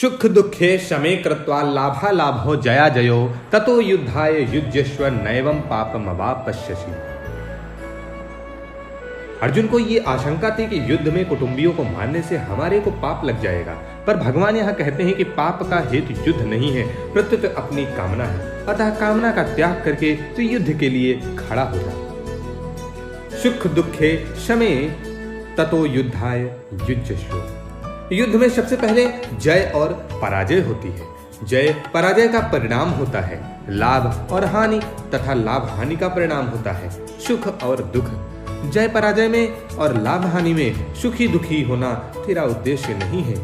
सुख दुखे शमे कृत्वा लाभा लाभो जया जयो ततो युद्धाय युज्यस्व नैवं पापमवापश्यसि। अर्जुन को ये आशंका थी कि युद्ध में कुटुंबियों को मारने से हमारे को पाप लग जाएगा, पर भगवान यहाँ कहते हैं कि पाप का हेतु युद्ध नहीं है, प्रत्युत अपनी कामना है। अतः कामना का त्याग करके तो युद्ध के लिए खड़ा हो जा। सुख दुखे शमे ततो युद्धाय युज्यस्व। युद्ध में सबसे पहले जय और पराजय होती है। जय पराजय का परिणाम होता है, लाभ और हानि तथा लाभ हानि का परिणाम होता है सुख और दुख। जय पराजय में और लाभ हानि में सुखी दुखी होना तेरा उद्देश्य नहीं है।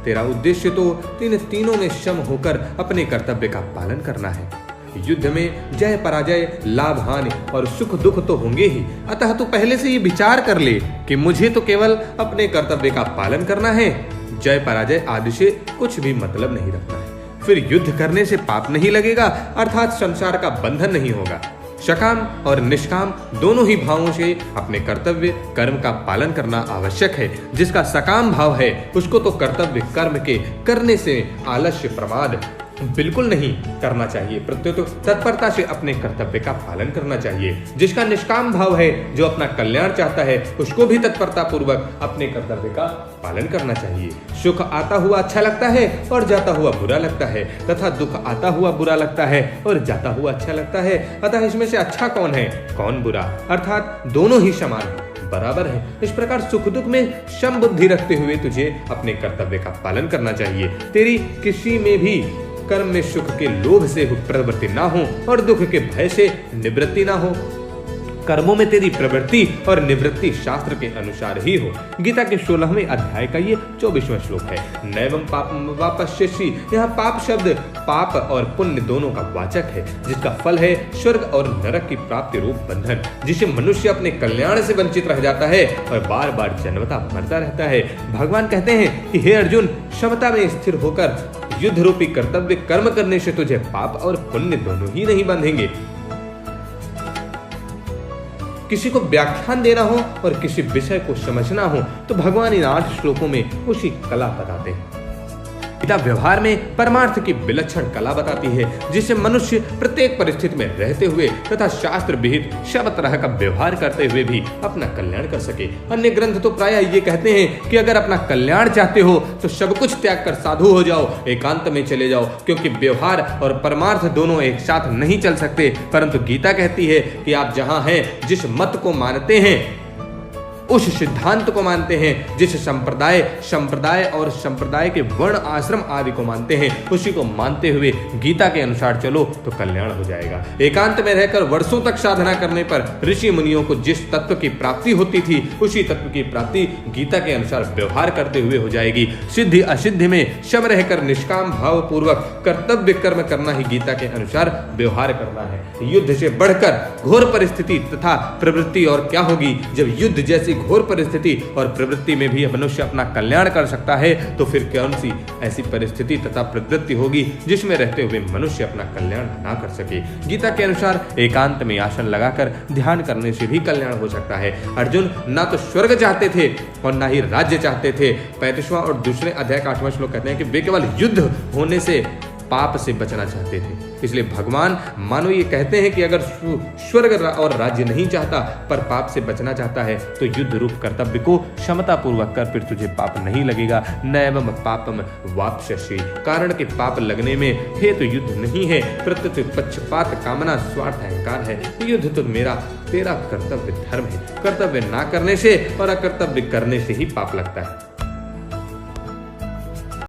तेरा उद्देश्य तो तीनों में सम होकर अपने कर्तव्य का पालन करना है। युद्ध में जय पराजय लाभ हानि और सुख दुख तो होंगे ही, अतः तू पहले से ये विचार कर ले कि मुझे तो केवल अपने कर्तव्य का पालन करना है। जय पराजय आदि से कुछ भी मतलब नहीं रखना है। फिर युद्ध करने से पाप नहीं लगेगा, अर्थात संसार का बंधन नहीं होगा। सकाम और निष्काम दोनों ही भावों से अपने कर्तव्य कर्म का पालन करना आवश्यक है। जिसका सकाम भाव है उसको तो कर्तव्य कर्म के करने से आलस्य प्रमाद बिल्कुल नहीं करना चाहिए, प्रत्युत तत्परता से अपने कर्तव्य का पालन करना चाहिए। जिसका निष्काम भाव है, जो अपना कल्याण चाहता है, उसको भी तत्परता पूर्वक अपने कर्तव्य का पालन करना चाहिए। सुख आता हुआ अच्छा लगता है और जाता हुआ बुरा लगता है, तथा दुख आता हुआ बुरा लगता है और जाता हुआ अच्छा लगता है। अतः इसमें से अच्छा कौन है कौन बुरा, अर्थात दोनों ही समान है, बराबर है। इस प्रकार सुख दुख में सम बुद्धि रखते हुए तुझे अपने कर्तव्य का पालन करना चाहिए। तेरी किसी में भी कर्म में सुख के लोभ से प्रवृत्ति ना हो और दुख के भय से निवृत्ति ना हो। कर्मों में तेरी प्रवृत्ति और निवृत्ति शास्त्र के अनुसार ही हो। गीता के 16वें अध्याय का ये 24वां श्लोक है। नैवं पापमवापश्यसि। यहाँ पाप शब्द पाप और पुण्य दोनों का वाचक है, जिसका फल है स्वर्ग और नरक की प्राप्ति रूप बंधन, जिसे मनुष्य अपने कल्याण से वंचित रह जाता है और बार बार जन्मता मरता रहता है। भगवान कहते हैं कि हे अर्जुन, समता में स्थिर होकर युद्ध रूपी कर्तव्य कर्म करने से तुझे पाप और पुण्य दोनों ही नहीं बंधेंगे। किसी को व्याख्यान देना हो और किसी विषय को समझना हो तो भगवान इन 8 श्लोकों में उसी कला बताते हैं। गीता व्यवहार में परमार्थ की विलक्षण कला बताती है, जिससे मनुष्य प्रत्येक परिस्थिति में रहते हुए तथा शास्त्र विहित सब तरह का व्यवहार करते हुए भी अपना कल्याण कर सके। अन्य ग्रंथ तो प्रायः ये कहते हैं कि अगर अपना कल्याण चाहते हो तो सब कुछ त्याग कर साधु हो जाओ, एकांत में चले जाओ, क्योंकि व्यवहार और परमार्थ दोनों एक साथ नहीं चल सकते। परंतु गीता कहती है कि आप जहां हैं, जिस मत को मानते हैं, उस सिद्धांत को मानते हैं, जिस संप्रदाय और संप्रदाय के वर्ण आश्रम आदि को मानते हैं, उसी को मानते हुए गीता के अनुसार चलो तो कल्याण हो जाएगा। एकांत में रहकर वर्षों तक साधना करने पर ऋषि मुनियों को जिस तत्व की प्राप्ति होती थी, उसी तत्व की प्राप्ति गीता के अनुसार व्यवहार करते हुए हो जाएगी। सिद्धि असिद्धि में सम रहकर निष्काम भाव पूर्वक कर्तव्य कर्म करना ही गीता के अनुसार व्यवहार करना है। युद्ध से बढ़कर घोर परिस्थिति तथा प्रवृत्ति और क्या होगी। जब युद्ध जैसी घोर परिस्थिति और प्रवृत्ति में भी मनुष्य अपना कल्याण कर सकता है, तो फिर कौन सी ऐसी परिस्थिति तथा प्रवृत्ति होगी जिसमें रहते हुए मनुष्य अपना कल्याण ना कर सके। गीता के अनुसार एकांत में आसन लगाकर ध्यान करने से भी कल्याण हो सकता है। अर्जुन ना तो स्वर्ग चाहते थे और ना ही राज्य चाहते थे। 35वां और दूसरे अध्याय का 8वां श्लोक कहते हैं कि वे केवल युद्ध होने से पाप से बचना चाहते थे। इसलिए भगवान मानो ये कहते हैं कि अगर स्वर्ग और राज्य नहीं चाहता पर पाप से बचना चाहता है, तो युद्ध रूप कर्तव्य को क्षमता पूर्वक कर, फिर तुझे पाप नहीं लगेगा। नैवम पापम वापश्यसि। कारण के पाप लगने में हेतु युद्ध नहीं है, प्रत्युत पक्षपात कामना स्वार्थ अहंकार है। युद्ध तो तेरा कर्तव्य धर्म है। कर्तव्य ना करने से और अकर्तव्य करने से ही पाप लगता है।